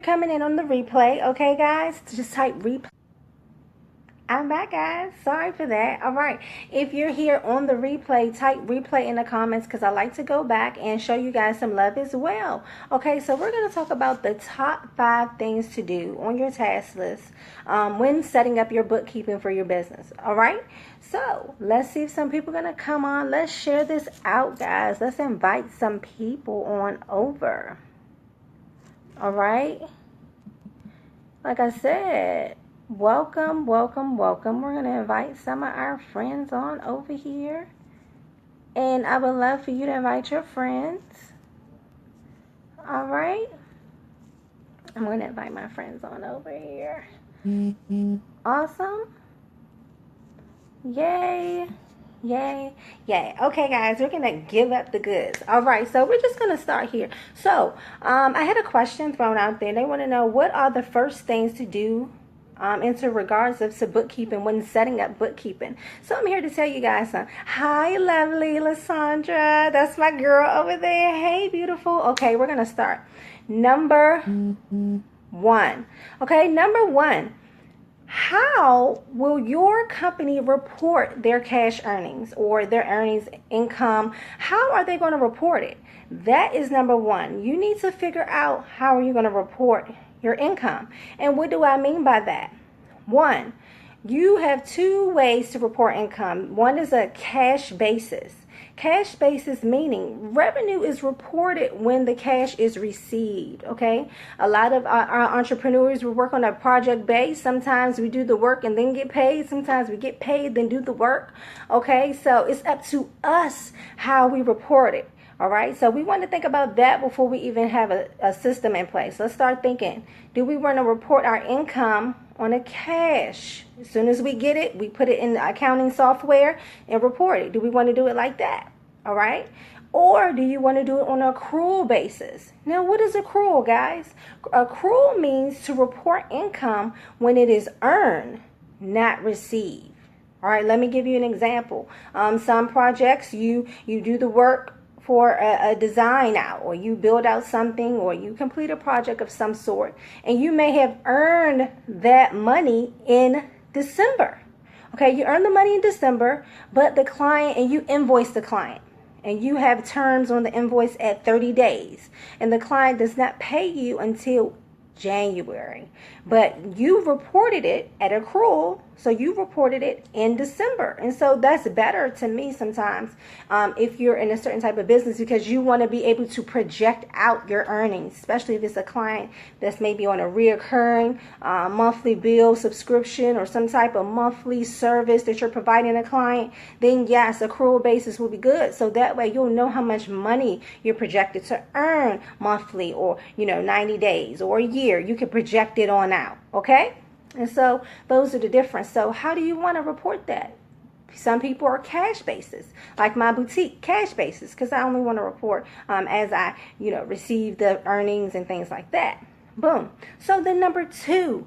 coming in on the replay. Okay, guys, just type replay. I'm back, guys. Sorry for that. All right. If you're here on the replay, type replay in the comments because I like to go back and show you guys some love as well. Okay, so we're going to talk about the top 5 things to do on your task list when setting up your bookkeeping for your business. All right. So let's see if some people are going to come on. Let's share this out, guys. Let's invite some people on over. All right. Like I said, welcome, welcome, welcome. We're going to invite some of our friends on over here. And I would love for you to invite your friends. All right. I'm going to invite my friends on over here. Awesome. Yay. Yay. Yay. Okay, guys, we're going to give up the goods. All right, so we're just going to start here. So I had a question thrown out there. They want to know, what are the first things to do into regards to bookkeeping when setting up bookkeeping? So I'm here to tell you guys something. Hi, lovely Lysandra. That's my girl over there. Hey, beautiful. Okay, we're going to start. Number 1. Okay, number 1. How will your company report their cash earnings or their earnings income? How are they going to report it? That is number 1. You need to figure out how are you going to report your income. And what do I mean by that? 1, you have 2 ways to report income. One is a cash basis. Cash basis meaning revenue is reported when the cash is received, okay? A lot of our entrepreneurs, we work on a project base. Sometimes we do the work and then get paid. Sometimes we get paid, then do the work, okay? So it's up to us how we report it, all right? So we want to think about that before we even have a system in place. Let's start thinking, do we want to report our income on a cash? As soon as we get it, we put it in the accounting software and report it. Do we want to do it like that? All right. Or do you want to do it on an accrual basis? Now, what is accrual, guys? Accrual means to report income when it is earned, not received. All right. Let me give you an example. Some projects, you do the work for a design out, or you build out something, or you complete a project of some sort, and you may have earned that money in December. Okay, you earn the money in December, but the client, and you invoice the client, and you have terms on the invoice at 30 days, and the client does not pay you until January, but you reported it at accrual, so you reported it in December. And so that's better to me sometimes if you're in a certain type of business, because you want to be able to project out your earnings, especially if it's a client that's maybe on a reoccurring monthly bill subscription or some type of monthly service that you're providing a client. Then yes, accrual basis will be good, so that way you'll know how much money you're projected to earn monthly, or 90 days or a year. You can project it on out, okay? And so those are the difference. So how do you want to report that? Some people are cash basis, like my boutique, cash basis, because I only want to report as I, receive the earnings and things like that. Boom. So then number 2,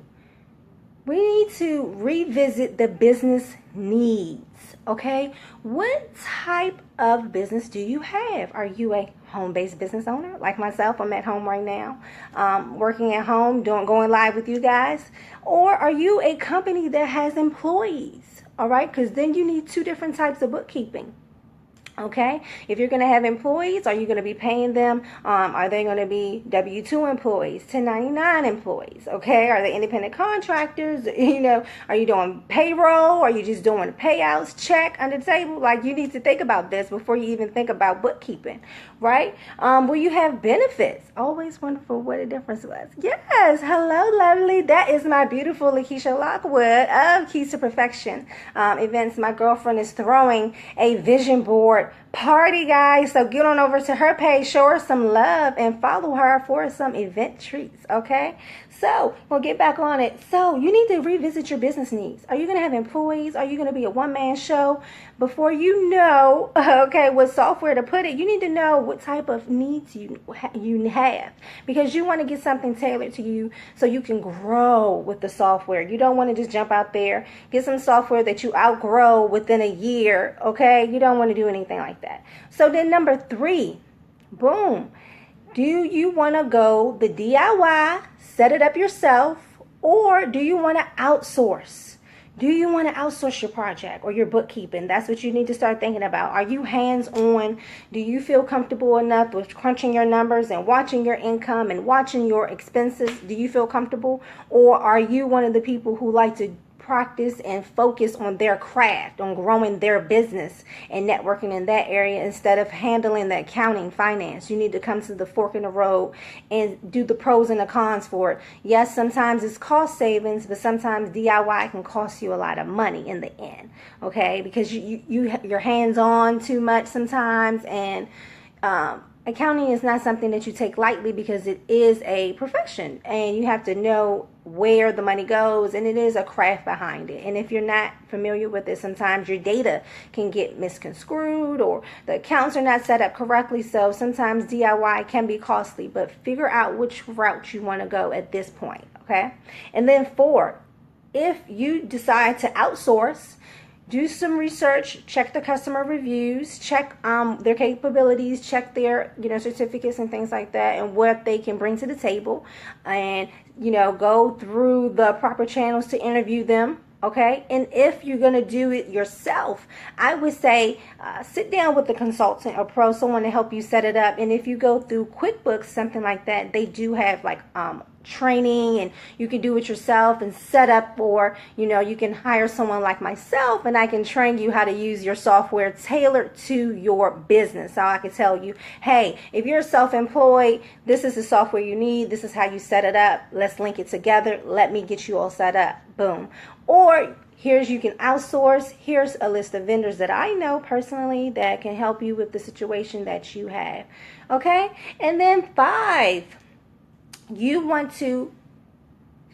we need to revisit the business needs, okay? What type of business do you have? Are you a home-based business owner? Like myself, I'm at home right now, working at home, going live with you guys. Or are you a company that has employees, all right? Because then you need 2 different types of bookkeeping. Okay, if you're going to have employees, are you going to be paying them? Are they going to be W-2 employees, 1099 employees? Okay, are they independent contractors? Are you doing payroll? Are you just doing payouts, check under the table? Like, you need to think about this before you even think about bookkeeping, right? Will you have benefits? Always wonderful what a difference was. Yes, hello, lovely. That is my beautiful Lakeisha Lockwood of Keys to Perfection events. My girlfriend is throwing a vision board party, guys, so get on over to her page, show her some love, and follow her for some event treats. Okay, so we'll get back on it. So you need to revisit your business needs. Are you going to have employees? Are you going to be a one-man show? Before you know, okay, what software to put it, you need to know what type of needs you have, because you want to get something tailored to you so you can grow with the software. You don't want to just jump out there, get some software that you outgrow within a year, okay? You don't want to do anything like that. So then number 3, boom. Do you want to go the DIY, set it up yourself, or do you want to outsource? Do you want to outsource your project or your bookkeeping? That's what you need to start thinking about. Are you hands-on? Do you feel comfortable enough with crunching your numbers and watching your income and watching your expenses? Do you feel comfortable? Or are you one of the people who like to practice and focus on their craft, on growing their business and networking in that area instead of handling the accounting, finance? You need to come to the fork in the road and do the pros and the cons for it. Yes, sometimes it's cost savings, but sometimes DIY can cost you a lot of money in the end, okay? Because you're hands-on too much sometimes, and accounting is not something that you take lightly because it is a profession and you have to know where the money goes, and it is a craft behind it. And if you're not familiar with it, sometimes your data can get misconstrued or the accounts are not set up correctly. So sometimes DIY can be costly, but figure out which route you want to go at this point, okay? And then 4, if you decide to outsource, do some research, check the customer reviews, check their capabilities, check their certificates and things like that, and what they can bring to the table, and go through the proper channels to interview them. Okay, and if you're going to do it yourself, I would say sit down with a consultant or pro, someone to help you set it up. And if you go through QuickBooks, something like that, they do have like training, and you can do it yourself and set up, or you can hire someone like myself and I can train you how to use your software tailored to your business. So I can tell you, hey, if you're self-employed, this is the software you need, this is how you set it up, let's link it together, let me get you all set up, boom. Or you can outsource. Here's a list of vendors that I know personally that can help you with the situation that you have. Okay? And then 5, you want to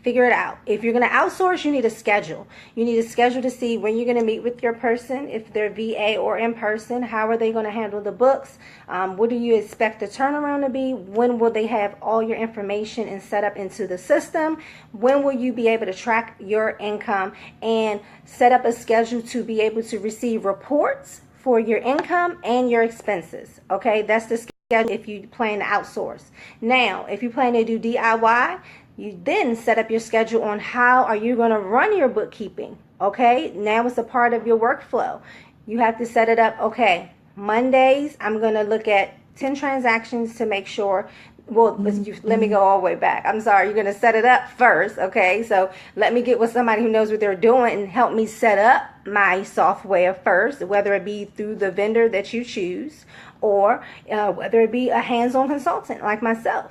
figure it out. If you're going to outsource, you need a schedule. You need a schedule to see when you're going to meet with your person, if they're VA or in person. How are they going to handle the books? What do you expect the turnaround to be? When will they have all your information and set up into the system? When will you be able to track your income and set up a schedule to be able to receive reports for your income and your expenses? Okay, that's the schedule if you plan to outsource. Now, if you plan to do DIY, you then set up your schedule on how are you going to run your bookkeeping. Okay, now it's a part of your workflow. You have to set it up. Okay, Mondays, I'm going to look at 10 transactions to make sure. Well, let me go all the way back. I'm sorry. You're going to set it up first. Okay, so let me get with somebody who knows what they're doing and help me set up my software first, whether it be through the vendor that you choose, or whether it be a hands-on consultant like myself.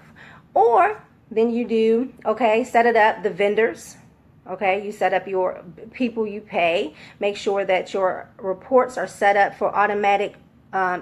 Or then you do, set it up, the vendors. Okay, you set up your people you pay. Make sure that your reports are set up for automatic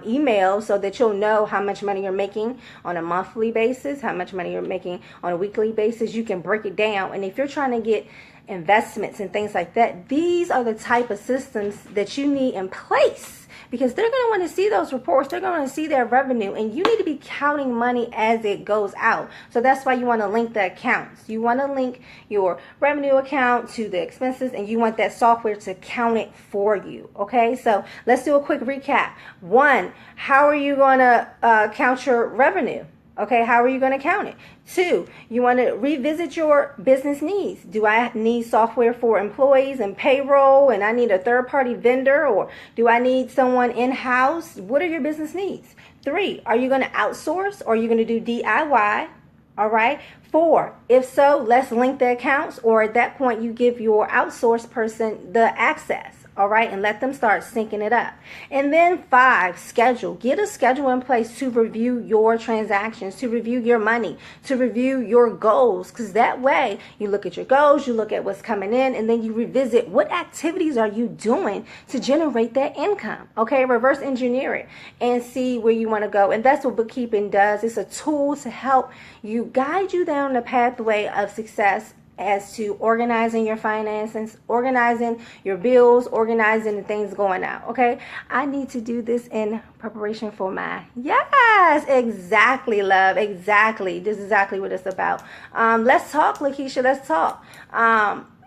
email so that you'll know how much money you're making on a monthly basis, how much money you're making on a weekly basis. You can break it down. And if you're trying to get investments and things like that, these are the type of systems that you need in place, because they're going to want to see those reports. They're going to see their revenue, and you need to be counting money as it goes out. So that's why you want to link the accounts. You want to link your revenue account to the expenses, and you want that software to count it for you. Okay, so let's do a quick recap. 1, how are you going to count your revenue? Okay, how are you going to count it? 2, you want to revisit your business needs. Do I need software for employees and payroll, and I need a third-party vendor, or do I need someone in-house? What are your business needs? 3, are you going to outsource, or are you going to do DIY? All right. 4, if so, let's link the accounts, or at that point you give your outsourced person the access. All right, and let them start syncing it up. And then 5, schedule. Get a schedule in place to review your transactions, to review your money, to review your goals, because that way you look at your goals, you look at what's coming in, and then you revisit what activities are you doing to generate that income. Okay, reverse engineer it and see where you want to go. And that's what bookkeeping does. It's a tool to help you, guide you down the pathway of success as to organizing your finances, organizing your bills, organizing the things going out. Okay, I need to do this in preparation for my, yes, exactly, love, exactly. This is exactly what it's about. Let's talk, Lakeisha, let's talk.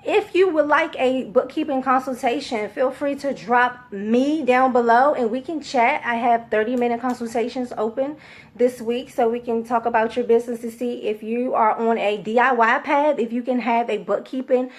if you would like a bookkeeping consultation, feel free to drop me down below and we can chat. I have 30-minute consultations open this week, so we can talk about your business to see if you are on a DIY path, if you can have a bookkeeping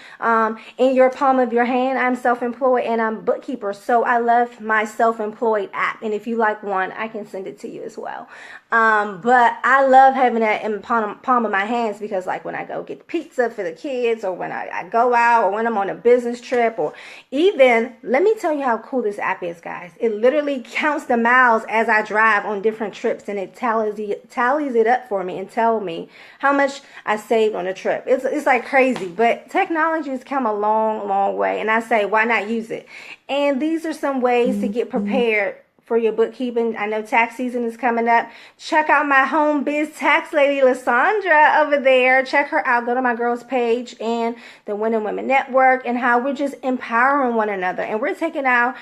in your palm of your hand. I'm self-employed and I'm a bookkeeper, so I love my self-employed app, and if you like one, I can send it to you as well. But I love having that in the palm of my hands, because like when I go get pizza for the kids, or when I go out, or when I'm on a business trip, or even, let me tell you how cool this app is, guys. It literally counts the miles as I drive on different trips, and it tallies it up for me and tell me how much I saved on a trip. It's like crazy, but technology has come a long way, and I say, why not use it? And these are some ways to get prepared for your bookkeeping. I know tax season is coming up. Check out my home biz tax lady, Lysandra, over there. Check her out. Go to my girls page and the Winning Women Network, and how we're just empowering one another. And we're taking our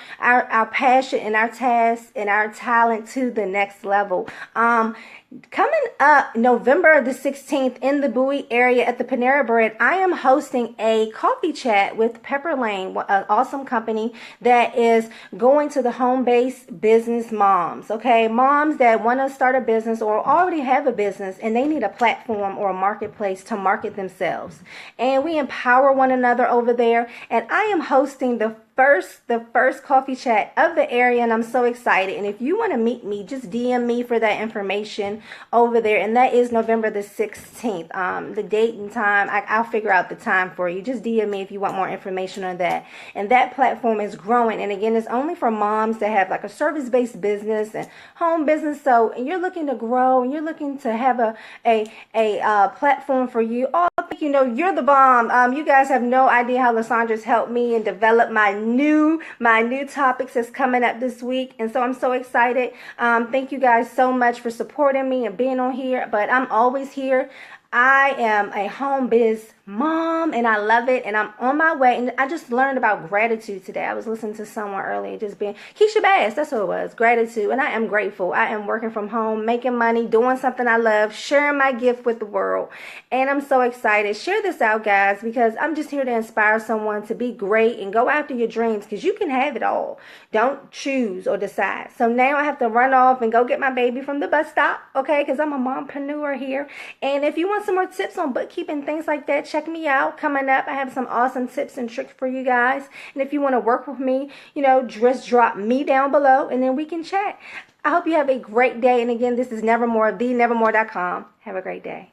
passion and our tasks and our talent to the next level. Coming up November the 16th in the Bowie area at the Panera Bread, I am hosting a coffee chat with Pepper Lane, an awesome company that is going to the home-based business moms, okay? Moms that want to start a business or already have a business and they need a platform or a marketplace to market themselves. And we empower one another over there. And I am hosting the first coffee chat of the area, and I'm so excited. And if you want to meet me, just DM me for that information over there, and that is November the 16th. The date and time, I'll figure out the time for you. Just DM me if you want more information on that. And that platform is growing, and again, it's only for moms that have like a service-based business and home business. So and you're looking to grow and you're looking to have a platform for you. Oh, you know, you're the bomb. You guys have no idea how Lysandra's helped me and develop my new topics that's coming up this week, and so I'm so excited. Thank you guys so much for supporting me and being on here, but I'm always here. I am a home biz mom and I love it, and I'm on my way. And I just learned about gratitude today. I was listening to someone earlier, just being Keisha Bass, that's who it was, gratitude. And I am grateful. I am working from home, making money, doing something I love, sharing my gift with the world, and I'm so excited. Share this out, guys, because I'm just here to inspire someone to be great and go after your dreams, because you can have it all. Don't choose or decide. So now I have to run off and go get my baby from the bus stop, okay, because I'm a mompreneur here. And if you want some more tips on bookkeeping, things like that, check me out. Coming up, I have some awesome tips and tricks for you guys. And if you want to work with me, you know, just drop me down below and then we can chat. I hope you have a great day. And again, this is Nevermore, thenevermore.com. Have a great day.